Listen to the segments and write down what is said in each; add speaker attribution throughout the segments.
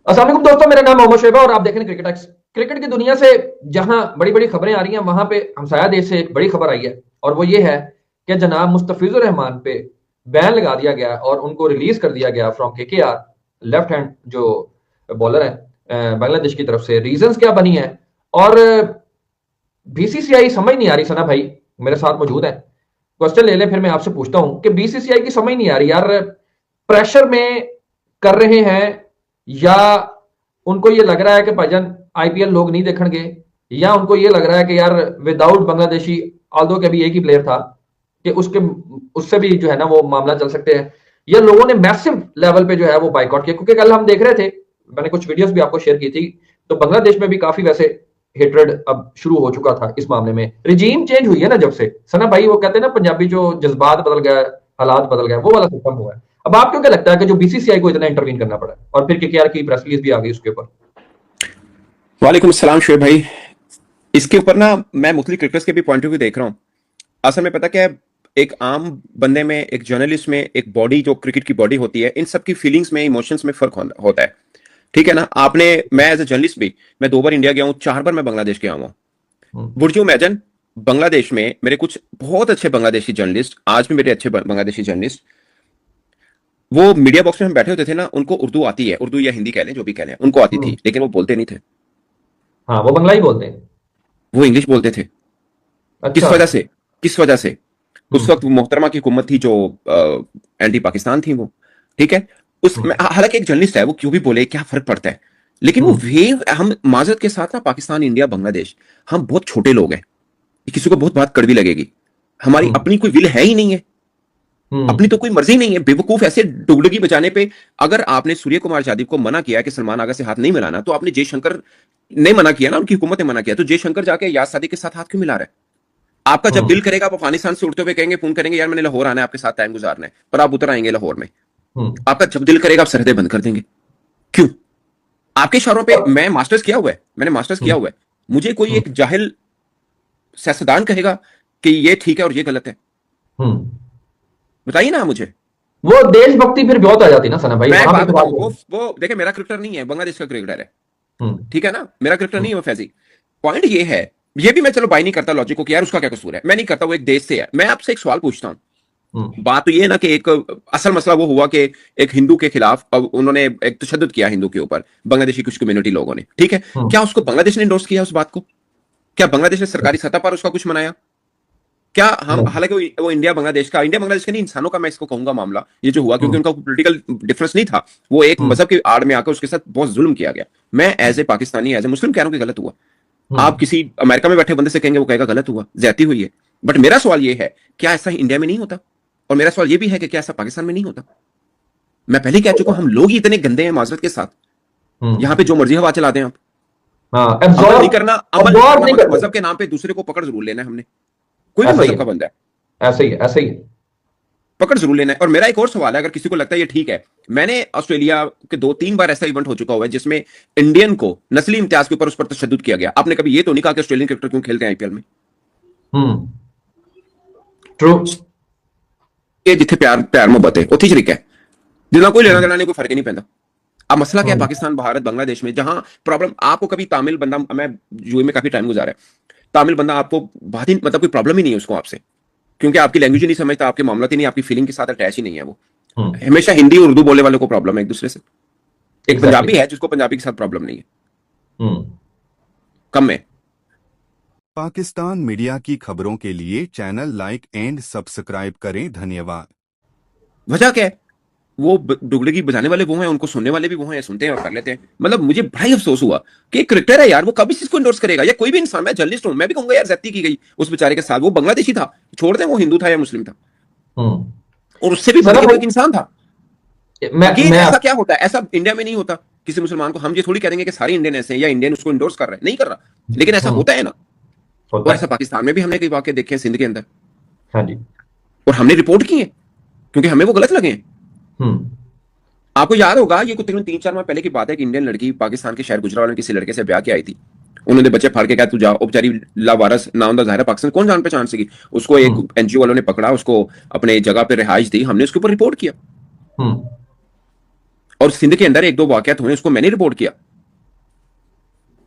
Speaker 1: अस्सलाम वालेकुम दोस्तों, मेरा नाम मोहम्मद शोएब है और आप देख रहे हैं क्रिकेट एक्स। क्रिकेट की दुनिया से जहां बड़ी बड़ी खबरें आ रही हैं, वहां पे हमसाया देश से एक बड़ी खबर आई है और वो ये है कि जनाब मुस्तफिजुर रहमान पे बैन लगा दिया गया और उनको रिलीज कर दिया गया फ्रॉम केकेआर, लेफ्ट हैंड जो बॉलर है बांग्लादेश की तरफ से। रीजंस क्या बनी है और बीसीसीआई समझ नहीं आ रही। सना भाई मेरे साथ मौजूद है, क्वेश्चन ले ले फिर मैं आपसे पूछता हूं कि बीसीसीआई की समझ नहीं आ रही यार, प्रेशर में कर रहे हैं या उनको ये लग रहा है कि भाईजान आईपीएल लोग नहीं देखेंगे, या उनको ये लग रहा है कि यार विदाउट बांग्लादेशी आल्दो के अभी एक ही प्लेयर था कि उसके उससे भी जो है ना वो मामला चल सकते हैं। या लोगों ने मैसिव लेवल पे जो है वो बाइकआउट किया, क्योंकि कल हम देख रहे थे, मैंने कुछ वीडियोस भी आपको शेयर की थी, तो बांग्लादेश में भी काफी वैसे हेट्रेड अब शुरू हो चुका था इस मामले में। रिजीम चेंज हुई है ना जब से, सना भाई वो कहते हैं ना पंजाबी जो जज्बात बदल गया, हालात बदल गए, वो वाला सिस्टम हुआ है। अब आपको क्या लगता है कि जो बीसीसीआई को इतना इंटरवीन करना पड़ा और फिर केकेआर की प्रेस रिलीज भी आ गई उसके ऊपर?
Speaker 2: वालेकुम सलाम शुएब भाई। इसके ऊपर ना मैं मुख्तलिफ क्रिकेटर्स के भी पॉइंट ऑफ व्यू देख रहा हूँ। असल में पता क्या है, एक आम बंदे में, एक जर्नलिस्ट में, एक बॉडी जो क्रिकेट की बॉडी होती है, इन सब की फीलिंग्स में, इमोशंस में फर्क होता है। ठीक है ना। मैं एज ए जर्नलिस्ट भी, मैं 2 बार इंडिया गया हूँ, 4 बार मैं बांग्लादेश गया हूँ। वुड यू इमेजिन, बांग्लादेश में मेरे कुछ बहुत अच्छे बांग्लादेशी जर्नलिस्ट, आज भी मेरे अच्छे बांग्लादेशी जर्नलिस्ट, वो मीडिया बॉक्स में हम बैठे होते थे ना, उनको उर्दू आती है, उर्दू या हिंदी कह लें, जो भी कह लें, उनको आती थी, लेकिन वो बोलते नहीं थे।
Speaker 1: हाँ, वो बंगला ही बोलते हैं।
Speaker 2: वो इंग्लिश बोलते थे। किस
Speaker 1: अच्छा।
Speaker 2: वजह से? किस वजह से? उस वक्त
Speaker 1: हम्म।
Speaker 2: मोहतरमा की हुकूमत थी जो एंटी पाकिस्तान थी वो। ठीक है। हालांकि एक जर्नलिस्ट है, वो क्यों भी बोले क्या फर्क पड़ता है, लेकिन वो
Speaker 1: हम्म।
Speaker 2: वेव, हम माजरत के साथ ना, पाकिस्तान, इंडिया, बांग्लादेश, हम बहुत छोटे लोग हैं। किसी को बहुत बात कड़वी लगेगी, हमारी
Speaker 1: हम्म।
Speaker 2: अपनी कोई विल है ही नहीं है,
Speaker 1: हम्म।
Speaker 2: अपनी तो कोई मर्जी नहीं है। बेवकूफ ऐसे डुगडुगी बजाने पे, अगर आपने सूर्य कुमार यादव को मना किया कि सलमान आगा से हाथ नहीं मिलाना, तो आपने जयशंकर ने मना किया ना, उनकी हुकूमत ने मना किया, तो जयशंकर जाके याद सादी के साथ हाथ क्यों मिला रहा है? आपका जब दिल
Speaker 1: हम्म।
Speaker 2: करेगा, आप अफगानिस्तान से उड़ते हुए कहेंगे, फोन करेंगे, यार मैंने लाहौर आना है, आपके साथ टाइम गुजारना है, पर आप उतर आएंगे लाहौर में।
Speaker 1: हम्म।
Speaker 2: आपका जब दिल करेगा, आप सरहदें बंद कर देंगे। क्यों? आपके इशारों पे। मैं मास्टर्स किया हुआ है, मैंने मास्टर्स किया
Speaker 1: हम्म।
Speaker 2: हुआ है। मुझे कोई
Speaker 1: हम्म।
Speaker 2: एक जाहिल सियासतदान कहेगा कि ये ठीक है और ये गलत है?
Speaker 1: हम्म।
Speaker 2: बताइए ना मुझे।
Speaker 1: वो देशभक्ति फिर बहुत आ जाती ना सना भाई,
Speaker 2: मैं एक
Speaker 1: वहां पे
Speaker 2: बात
Speaker 1: सवाल
Speaker 2: बताऊं,
Speaker 1: है।
Speaker 2: वो देखे, मेरा क्रिकेटर नहीं है, बांग्लादेश का क्रिकेटर है।
Speaker 1: हम्म।
Speaker 2: ठीक है ना, मेरा क्रिकेटर
Speaker 1: हम्म।
Speaker 2: नहीं है वो फैजी। पॉइंट ये है, ये भी मैं चलो बाई नहीं करता लॉजिक को कि यार उसका क्या कसूर है, मैं नहीं करता, वो एक देश से है। मैं आपसे एक सवाल पूछता हूं।
Speaker 1: हम्म।
Speaker 2: बात तो ये है ना कि एक असल मसला वो हुआ कि एक हिंदू के खिलाफ अब उन्होंने एक तशद्दुद किया हिंदू के ऊपर, बांग्लादेशी कुछ कम्युनिटी लोगों ने। ठीक है।
Speaker 1: हम्म।
Speaker 2: क्या उसको बांग्लादेश ने इंडोर्स किया उस बात को? क्या बांग्लादेश ने सरकारी सतह पर उसका कुछ मनाया? क्या हम,
Speaker 1: नहीं।
Speaker 2: हालांकि वो इंडिया बांग्लादेश का नहीं, इंसानों का मैं इसको कहूंगा मामला, ये जो हुआ, क्योंकि
Speaker 1: हम्म।
Speaker 2: उनका पॉलिटिकल डिफरेंस नहीं था, वो एक
Speaker 1: हम्म।
Speaker 2: मजहब की आड़ में आकर उसके साथ बहुत जुल्म किया गया। मैं as a Pakistani, as a Muslim कह रहा हूं कि गलत हुआ। आप
Speaker 1: हम्म।
Speaker 2: किसी अमेरिका में बैठे बंदे से कहेंगे, वो कहेगा गलत हुआ, ज्यादती हुई है। बट मेरा सवाल ये है, क्या ऐसा इंडिया में नहीं होता? और मेरा सवाल ये भी है कि क्या ऐसा पाकिस्तान में नहीं होता? मैं पहले कह चुका हूं, हम लोग ही इतने गंदे हैं माजरत के साथ, यहां पे
Speaker 1: हम्म।
Speaker 2: जो मर्जी हवा चला दें आप।
Speaker 1: हाँ,
Speaker 2: अमल नहीं
Speaker 1: एब्जॉर्ब
Speaker 2: करना, अमल नहीं
Speaker 1: एब्जॉर्ब
Speaker 2: करना,
Speaker 1: नहीं
Speaker 2: मगर
Speaker 1: करते।
Speaker 2: मजहब के नाम पे दूसरे को पकड़ जरूर लेना है हमने। कोई भी
Speaker 1: ऐसा ही
Speaker 2: मजहब
Speaker 1: है,
Speaker 2: का बंदा है,
Speaker 1: ऐसा ही है, ऐसा ही है।
Speaker 2: पकड़ जरूर लेना है। और मेरा एक और सवाल है, अगर किसी को लगता है ये ठीक है, मैंने ऑस्ट्रेलिया के 2-3 बार ऐसा इवेंट हो चुका हुआ है जिसमें इंडियन को नस्ली इम्तियाज के ऊपर उस पर तशद्दुद किया गया। आपने कभी ये तो नहीं कहा कि ऑस्ट्रेलियन क्रिकेटर क्यों खेलते हैं आईपीएल में?
Speaker 1: हम्म। ट्रू।
Speaker 2: ये जिथे प्यार प्यार मोहब्बत है, उथी शरीक है, जितना कोई लेना देना नहीं, कोई फर्क ही नहीं पैदा। अब मसला क्या है,
Speaker 1: हम्म।
Speaker 2: पाकिस्तान, भारत, बांग्लादेश में जहां प्रॉब्लम, आपको कभी तमिल बंदा, मैं यूए में काफी टाइम गुजारा है, तमिल बंदा आपको बात ही, मतलब कोई प्रॉब्लम ही नहीं है उसको आपसे, क्योंकि आपकी लैंग्वेज ही नहीं समझता, आपके मामला ही नहीं, आपकी फीलिंग के साथ अटैच ही नहीं है वो।
Speaker 1: हम्म।
Speaker 2: हमेशा हिंदी और उर्दू बोलने वालों को प्रॉब्लम है एक दूसरे से। एक
Speaker 1: एग्जैक्टली।
Speaker 2: पंजाबी है जिसको पंजाबी के साथ प्रॉब्लम नहीं है,
Speaker 1: हम्म।
Speaker 2: कम है।
Speaker 3: पाकिस्तान मीडिया की खबरों के लिए चैनल लाइक एंड सब्सक्राइब करें। धन्यवाद।
Speaker 2: वजह क्या है? वो डुगडुगी बजाने वाले वो हैं, उनको सुनने वाले भी वो हैं, सुनते हैं और कर लेते हैं। मतलब मुझे बड़ा ही अफसोस हुआ कि एक क्रिकेटर है यार, वो कभी इसको इंडोर्स करेगा, या कोई भी इंसान, मैं जर्नलिस्ट हूं, मैं भी कहूंगा यार ज्यादती की गई उस बेचारे के साथ। वो बांग्लादेशी था, छोड़ दें वो हिंदू था या मुस्लिम था,
Speaker 1: हम्म।
Speaker 2: और उससे भी बढ़
Speaker 1: सना
Speaker 2: के वो
Speaker 1: भाई,
Speaker 2: एक इंसान था।
Speaker 1: मैं
Speaker 2: अगेन,
Speaker 1: मैं
Speaker 2: ऐसा क्या होता है, ऐसा इंडिया में नहीं होता। किसी मुसलमान को हम ये थोड़ी कह देंगे कि सारे इंडियन ऐसे हैं या इंडियन उसको इंडोर्स कर रहे हैं, नहीं कर रहा, लेकिन ऐसा
Speaker 1: हम्म।
Speaker 2: होता है ना।
Speaker 1: होता
Speaker 2: और ऐसा
Speaker 1: है।
Speaker 2: पाकिस्तान में भी हमने कई वाकई देखे हैं, सिंध के अंदर,
Speaker 1: हाँ जी।
Speaker 2: और हमने रिपोर्ट की है, क्योंकि हमें वो गलत लगे हैं।
Speaker 1: हम्म।
Speaker 2: आपको याद होगा, ये कुछ तकरीबन 3-4 माह पहले की बात है कि इंडियन लड़की पाकिस्तान के शहर गुजरावाला में किसी लड़के से ब्याह के आई थी। उन्होंने बच्चे फाड़ के कहा तू जा, वो बेचारी लावारस, नामदा ज़ाहिर है, पाकिस्तान कौन जान पहचान सकी उसको। एक
Speaker 1: हम्म।
Speaker 2: एनजीओ वालों ने पकड़ा उसको, अपने जगह पे रिहाइश दी, हमने उसके ऊपर रिपोर्ट किया।
Speaker 1: हम्म।
Speaker 2: और सिंध के अंदर एक दो वाकयात हुए, उसको मैंने रिपोर्ट किया,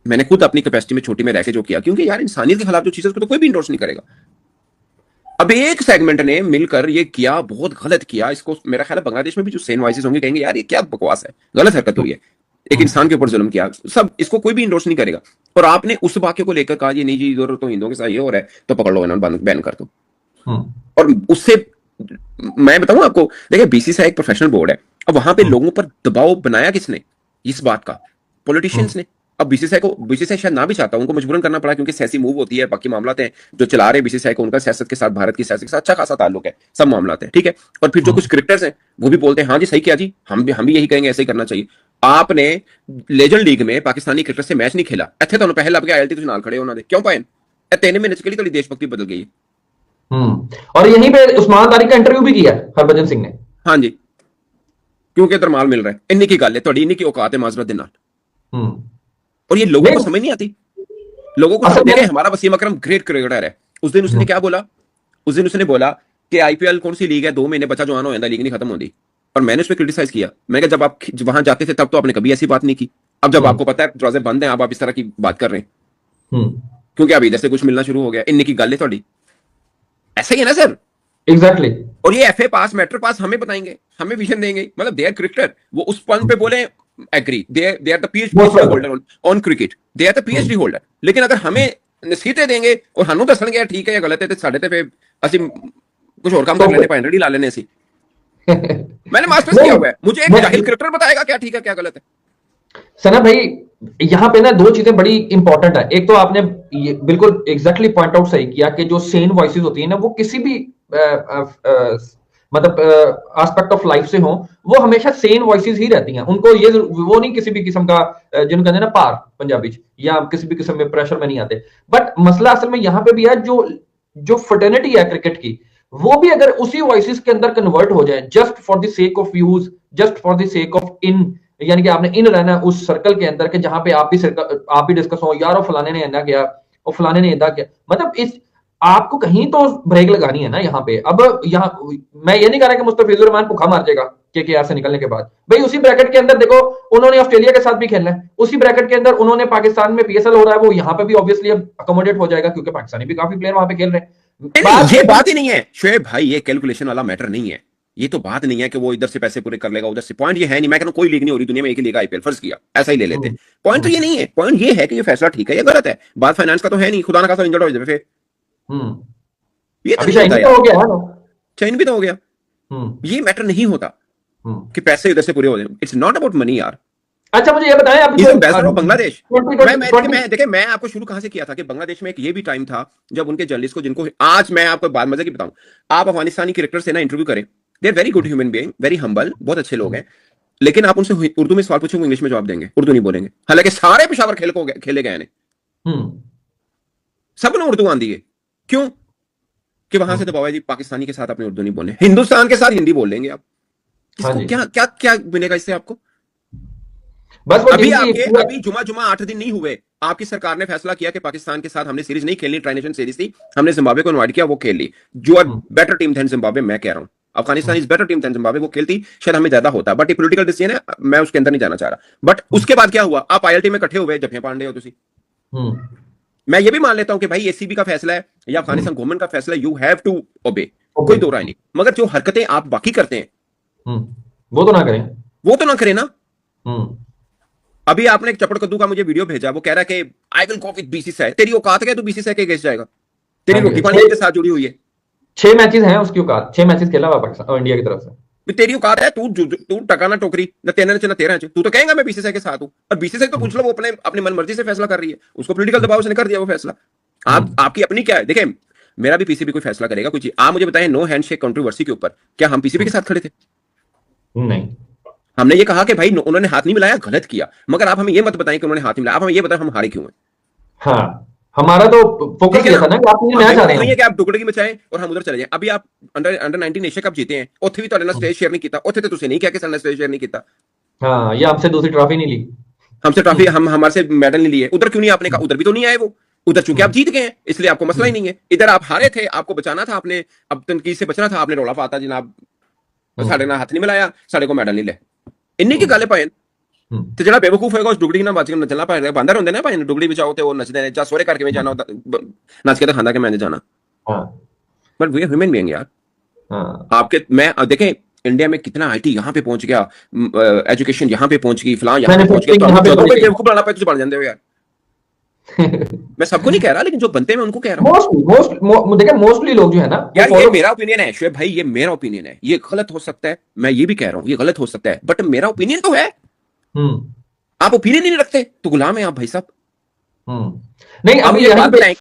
Speaker 2: मैंने खुद अपनी कैपेसिटी में छोटी में रह के जो किया, क्योंकि यार इंसानियत के खिलाफ जो चीज है उसको तो कोई भी इंडोर्स नहीं करेगा। अब एक सेगमेंट ने मिलकर ये किया, बहुत गलत किया, इसको मेरा ख्याल है बांग्लादेश में भी जो सेन वॉइसेस होंगे कहेंगे यार ये क्या बकवास है, गलत हरकत हुई है, एक इंसान के ऊपर जुल्म किया, सब इसको कोई भी इंडोर्स नहीं करेगा। और आपने उस वाक्य को लेकर कहा ये नहीं जी इधर तो हिंदुओं के साथ ये हो रहा है तो पकड़ लो इन्होंने, बैन कर दो। और उससे मैं बताऊं आपको, देखिए बीसीसीआई एक प्रोफेशनल बोर्ड है, अब वहां पे लोगों पर दबाव बनाया किसने इस बात का? पॉलिटिशियंस ने। अब बीसीसीआई शायद ना भी चाहता, उनको मजबूरन करना पड़ा, क्योंकि सियासी मूव होती है, बाकी मामला हैं जो चला रहे बीसीसीआई को, उनका सियासत के साथ, भारत की सियासत के साथ अच्छा खासा ताल्लुक है, सब मामला है, ठीक है। और फिर जो कुछ क्रिकेटर्स हैं वो भी बोलते हैं हाँ जी सही किया जी, हम भी यही कहेंगे, ऐसे ही करना चाहिए। आपने लेजेंड लीग में पाकिस्तानी क्रिकेटर से मैच नहीं खेला, ਇੱਥੇ ਤੁਹਾਨੂੰ पहले आपके आईएलटी तुम नाल खड़े ਉਹਨਾਂ ਦੇ क्यों पाए? 3 महीने ਚ ਕਿਹੜੀ ਤੁਹਾਡੀ देशभक्ति बदल गई है।
Speaker 1: और यहीं पे उस्मान तारिक का इंटरव्यू भी किया हरभजन सिंह ने। हाँ
Speaker 2: जी, क्योंकि तरमाल मिल रहा है, इन्नी की गल है, थोड़ी इन्नी की औकात है माजरत दे नाल। और ये लोगों को समझ नहीं आती, लोगों को समझ नहीं। हमारा वसीम अकरम ग्रेट क्रिकेटर है, उस दिन उसने क्या बोला, उस दिन उसने बोला कि आईपीएल कौन सी लीग है, 2 महीने बच्चा जवान हो जाता, लीग नहीं खत्म होती। और मैंने उस पर क्रिटिसाइज किया, मैंने कहा जब आप वहां जाते थे तब तो आपने कभी ऐसी बात नहीं की, अब जब आपको पता है दरवाजे बंद हैं, आप इस तरह की बात कर रहे हैं, क्योंकि अब इधर से कुछ मिलना शुरू हो गया, इन्नी की गल है थोड़ी, ऐसा ही है ना सर?
Speaker 1: एग्जैक्टली।
Speaker 2: और ये एफए पास, मैट्रिक पास हमें बताएंगे, हमें विजन देंगे, मतलब दे आर क्रिकेटर, वो उस पॉइंट पे बोले agree, they are the PhD holder on cricket, they are the PhD holder. लेकिन अगर हमें नसीहतें देंगे और हनु दसणगे ठीक है या गलत है, तो साडे ते फिर असि कुछ और काम कर लेने, पैंडरी ला लेने सी। मैंने मास्टर्स किया हुआ है, मुझे एक जाहिल क्रिकेटर बताएगा क्या ठीक है क्या गलत है।
Speaker 1: सना भाई यहां पे ना दो चीजें बड़ी इंपॉर्टेंट है। एक तो आपने ये बिल्कुल एग्जैक्टली पॉइंट आउट सही किया कि जो सेन वॉइसेस होती है ना, वो किसी भी मतलब एस्पेक्ट ऑफ लाइफ से हो, वो हमेशा सेन वॉइसेस ही रहती हैं। उनको ये वो नहीं किसी भी किस्म का जिनको कहते हैं ना पार पंजाबी या किसी भी किस्म में प्रेशर में नहीं आते। बट मसला असल में यहां पे भी है, जो फर्टर्निटी है क्रिकेट की, वो भी अगर उसी वॉइसेस के अंदर कन्वर्ट हो जाए, just for the sake of views, just for the sake of in, यानी कि आपने इन रहना उस सर्कल के अंदर के जहां पे आप भी डिस्कस हो, यार फलाने ने ऐसा किया और फलाने ने ऐसा किया, मतलब इस आपको कहीं तो ब्रेक लगानी है ना यहाँ पे। अब यहाँ मैं ये नहीं कह रहा कि मुस्तफिजुर रहमान भूखा मार जाएगा केकेआर से निकलने के बाद, भाई उसी ब्रैकेट के अंदर देखो उन्होंने ऑस्ट्रेलिया के साथ भी खेलना है, उसी ब्रैकेट के अंदर उन्होंने पाकिस्तान में पीएसएल हो रहा है, वो यहाँ पे भी ऑब्वियसली अब अकोमोडेट हो जाएगा, क्योंकि पाकिस्तानी भी काफी प्लेयर वहां पे खेल रहे हैं।
Speaker 2: ये बात ही नहीं है शोएब भाई, ये कैलकुलेशन वाला मैटर नहीं है, ये तो बात नहीं है कि वो इधर से पैसे पूरे कर लेगा उधर से, पॉइंट ये है नहीं। मैं कहता हूं कोई लीग नहीं हो रही दुनिया में, एक ही लीग आईपीएल फर्ज किया, ऐसा ही ले लेते हैं, पॉइंट तो ये नहीं है, पॉइंट ये है कि ये फैसला ठीक है या गलत है, बात फाइनेंस का तो है नहीं, खुदा ना खासा इंजर्ड हो जाए फिर ये तो
Speaker 1: चाइन भी तो हो गया है ना,
Speaker 2: चाइन भी तो हो गया, ये मैटर नहीं होता कि पैसे इधर से पूरे हो जाए, इट्स नॉट अबाउट मनी यार।
Speaker 1: अच्छा मुझे ये बताएं आप
Speaker 2: बांग्लादेश, मैं आपको शुरू कहां से किया था कि बांग्लादेश में एक ये भी टाइम था जब उनके जर्नलिस्ट को, जिनको आज मैं आपको बात मजे की बताऊं, आप अफगानिस्तानी क्रिकेटर से ना इंटरव्यू करें, they are very good human being, very humble, बहुत अच्छे लोग हैं, लेकिन आप उनसे उर्दू में सवाल पूछोगे इंग्लिश में जवाब देंगे, उर्दू नहीं बोलेंगे, हालांकि सारे पेशावर खेले गए हैं, सब ने उर्दू आंदी है, क्यों? कि वहां से दबाव है जी पाकिस्तानी के साथ अपने उर्दू नहीं बोलने, हिंदुस्तान के साथ हिंदी बोल लेंगे आप, किसको क्या क्या क्या मिलेगा इससे आपको? बस अभी जुमा 8 दिन नहीं हुए, आपकी सरकार ने फैसला किया कि पाकिस्तान के साथ हमने सीरीज नहीं खेलनी, ट्राई नेशन सीरीज थी, हमने जिम्बाब्वे को इनवाइट किया, वो खेल ली, जो are better team than Zimbabwe, मैं कह रहा हूं Afghanistan is better team than Zimbabwe, वो खेलती शायद हमें ज्यादा होता, बट ये पॉलिटिकल डिसीजन है, मैं उसके अंदर नहीं जाना चाह रहा। बट उसके बाद क्या हुआ, आप आईएलटी में इकट्ठे हुए, जफे पांडे हो तुसी, मैं ये भी मान लेता हूं कि भाई एसीबी का फैसला है या अफगानिस्तान गवर्नमेंट का फैसला, यू हैव टू ओबे, कोई दो राय नहीं, मगर जो हरकतें आप बाकी करते हैं
Speaker 1: वो तो ना करें
Speaker 2: ना। अभी आपने एक चपड़ कद्दू का मुझे वीडियो भेजा, वो कह रहा है कि I will go with BCCI, तेरी औकात है तू बीसीसीआई के अगेंस्ट जाएगा, तेरी रोटी पानी के साथ जुड़ी हुई है,
Speaker 1: 6 मैचेस हैं उसकी औकात, 6 मैचेस खेला हुआ पाकिस्तान इंडिया की तरफ से,
Speaker 2: तेरी औकात है, तू टका ना टोकरी ना 13 तू तो कहेगा मैं बीसीसीआई के साथ हूं, और बीसीसीआई तो पूछ लो, वो अपने मन मर्जी से फैसला कर रही है, उसको पॉलिटिकल दबाव से कर दिया वो फैसला, आपकी अपनी क्या है। देखिए मेरा भी पीसीबी कोई फैसला करेगा कोई चीज, आप मुझे बताएं नो हैंडशेक कंट्रोवर्सी के ऊपर क्या हम पीसीबी के साथ खड़े थे?
Speaker 1: नहीं,
Speaker 2: हमने ये कहा कि भाई उन्होंने हाथ नहीं मिलाया, गलत किया, मगर आप हमें ये मत बताएं कि उन्होंने हाथ नहीं मिलाया, आप हमें ये बताएं हम हारे क्यों हैं।
Speaker 1: हाँ हमारा तो फोकस ये था ना कि आप ये मैच आ रहे हैं
Speaker 2: कि आप टुकड़े की मचाएं और हम उधर चले जाएं। अभी आप अंडर 19 एशिया कप जीते हैं, ਉੱਥੇ ਵੀ ਤੁਹਾਡੇ ਨਾਲ स्टेज शेयर नहीं किया, ਉੱਥੇ तो तुझे नहीं किया कि साडे स्टेज शेयर नहीं किया।
Speaker 1: हाँ ये हमसे दूसरी ट्रॉफी नहीं ली,
Speaker 2: हमसे ट्रॉफी हम हमारे से मेडल नहीं लिए, उधर क्यों नहीं आपने कहा? उधर भी तो नहीं आए वो, उधर चूंकि आप जीत गए हैं इसलिए आपको मसला ही नहीं है, इधर आप हारे थे, आपको बचाना था, आपने अब तनकीद से बचना था, आपने रौला पाता जनाब साढ़े ना हाथ नहीं मिलाया, साढ़े को मेडल नहीं ले, ਇੰਨੀ ਕੀ ਗੱਲ ਹੈ ਭਾਈ
Speaker 1: ਹੂੰ
Speaker 2: ਤੇ ਜਿਹੜਾ ਬੇਵਕੂਫ ਹੋਏਗਾ ਉਸ ਡੁਗੜੀ ਨਾਲ ਬਚ ਕੇ ਨੱਚਣਾ ਪਾਏਗਾ ਬਾਂਦਰ ਹੁੰਦੇ ਨੇ ਭਾਈ ਡੁਗੜੀ ਵਿੱਚ ਆਓ ਤੇ ਉਹ ਨੱਚਦੇ ਨੇ ਜਾਂ ਸੋਰੇ ਕਰਕੇ ਵਿੱਚ ਜਾਣਾ ਨੱਚ के तो खाना के मैंने जाना
Speaker 1: हाँ
Speaker 2: but we are human being यार
Speaker 1: हाँ
Speaker 2: आपके मैं देखें इंडिया में कितना आईटी यहाँ पे पहुंच गया एजुकेशन यहाँ पे पहुंच गई फलां यहाँ पे पहुंच गया तो
Speaker 1: मैन्युफैक्चरिंग यहाँ
Speaker 2: हम
Speaker 1: पे
Speaker 2: जो
Speaker 1: पहुंच
Speaker 2: पे
Speaker 1: गई
Speaker 2: बेवकूफ बनाना पाए तो बन जाते हो यार मैं सबको नहीं कह रहा लेकिन जो बनते हैं मैं उनको कह रहा हूँ
Speaker 1: देखिए मोस्टली लोग जो है ना
Speaker 2: यार ये मेरा ओपिनियन है शुएब भाई ये मेरा ओपिनियन है ये गलत हो सकता है मैं ये भी कह रहा हूँ ये गलत हो सकता है बट मेरा ओपिनियन तो है
Speaker 1: हम्म
Speaker 2: आप ओपिनियन ही नहीं रखते तो गुलाम है आप भाई साहब
Speaker 1: नहीं
Speaker 2: अब
Speaker 1: अभी
Speaker 2: ये
Speaker 1: यहीं
Speaker 2: बात
Speaker 1: पे
Speaker 2: बताएं